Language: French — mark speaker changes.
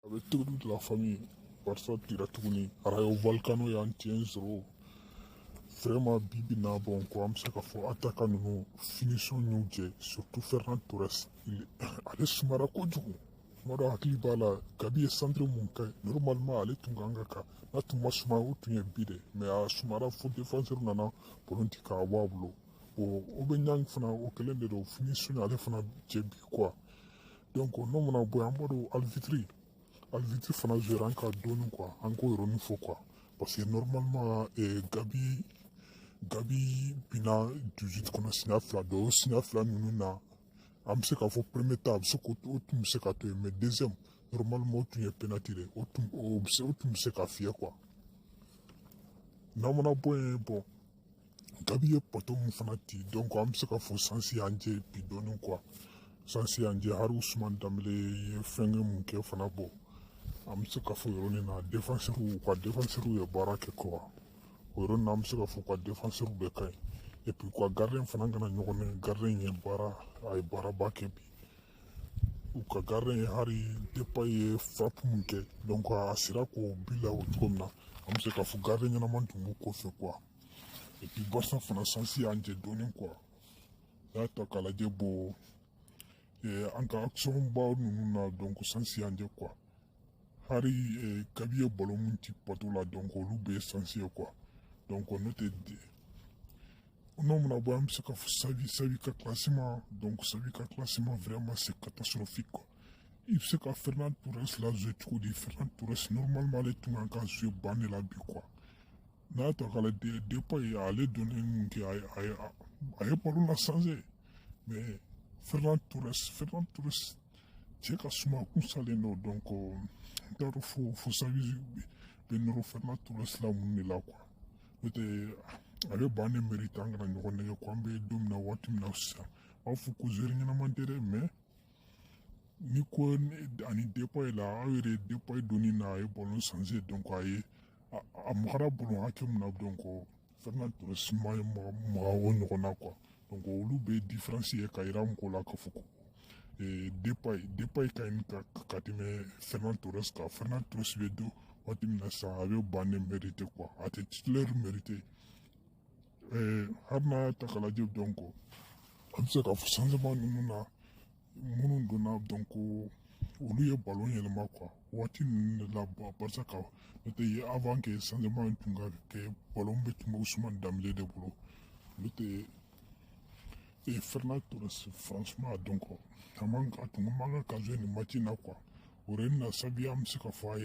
Speaker 1: Avec toute la famille, Barça tira tuguni Rayo Vallecano y'an tiɲɛ sɔrɔ vraiment bibi na bon quoi an bɛ se k'a fɔ attaquant ninnu finition y'u jɛ surtout Ferran Torres ale sumara kojugu tuma dɔ hakili b'a la Gabi ye centre mun kɛ normalement ale tun kan ka n'a tun ma suma o tun ye bi de mais a sumara fo défenseur nana ballon ti k'a bɔ a bolo Aubameyang fana o kɛlen de don finition ale fana jɛ bi quoi donc n'o mana bɔ yen an b'a dɔn Alvitri fana jouera an ka dɔɔni quoi an k'o yɔrɔnin fɔ quoi parce que normalement Gabi bina 18 kɔnɔ siɲɛ fila dɔ o siɲɛ fila ninnu na an bɛ se k'a fɔ premier temps a bɛ se k'o tun bɛ se ka to yen mais deuxième normalement o tun ye penalty de o tun bɛ se ka fiyɛ quoi n'an mana bɔ yen bon Gabi ye poto mun fana ci donc an bɛ se k'a fɔ sansi y'an jɛ bi dɔɔni quoi sansi y'an jɛ hali Usman Dembele ye fɛnkɛ mun kɛ fana bɔ an bɛ se k'a fɔ yɔrɔnin na défenseur ye baara kɛ quoi o yɔrɔnin na an bɛ se k'a fɔ ka défenseur bɛɛ ka ɲi et puis quoi gardien fana kana ɲɔgɔn nɛgɛ gardien ye baaraba kɛ bi u ka gardien ye hali Depay ye frappe mun kɛ donc a sera k'o bila o cogo min na an bɛ se k'a fɔ gardien ɲɛnaman tun b'u kɔfɛ quoi et puis Barça fana sansi y'an jɛ dɔɔni quoi n'i y'a ta k'a lajɛ bon an ka action ba ninnu na donc sansi y'an jɛ quoi hali Gabi ye ballon mun ci poto la donc olu bɛɛ ye sansi ye quoi donc n'o tɛ n'o mana bɔ an bɛ se k'a fɔ Xavi ka classement donc Xavi ka classement vraiment c'est catastrophique quoi i bɛ se ka Ferran Torres lajouer cogo di Ferran Torres normalement ale tun kan ka jouer ban de la bi quoi n'a y'a ta k'a lajɛ Depay ale donnen mun kɛ a ye ballon la changer mais Ferran Torres cɛ ka suma a kun salen don donc n t'a dɔn fo Xavi bɛ nɔrɔ Ferran Torres la mun de la quoi n'o tɛ a bɛ ban de mérite an kana ɲɔgɔn nɛgɛ quoi an bɛ don min na waati min na sisan an b'a fɔ ko joueur ɲɛnaman tɛ dɛ mais ni ko ani Depay la aw yɛrɛ Depay donni na a ye ballon changer donc a magara ballon hakɛ min na donc Ferran Torres ma maga o ɲɔgɔn na quoi donc olu bɛ différence ye ka yira mɔgɔw la k'a fɔ ko Depay ka ɲi ka tɛmɛ Ferran Torres kan Ferran Torres bɛ don waati min na sisan a bɛ ban de mérite quoi a tɛ titulaire mérite hali n'a y'a ta k'a lajɛ donc an bɛ se k'a fɔ changement ninnu na minnu donna donc olu ye ballon yɛlɛma quoi waati ninnu de la Barça ka n'o tɛ ye avant que changement tun ka kɛ ballon bɛ tun bɛ Usman Dembele de bolo n'o tɛ Ferran Torres franchement donc a tun man kan ka jouer nin match in na quoi o yɔrɔnin na Xavi an bɛ se ka fɔ a ye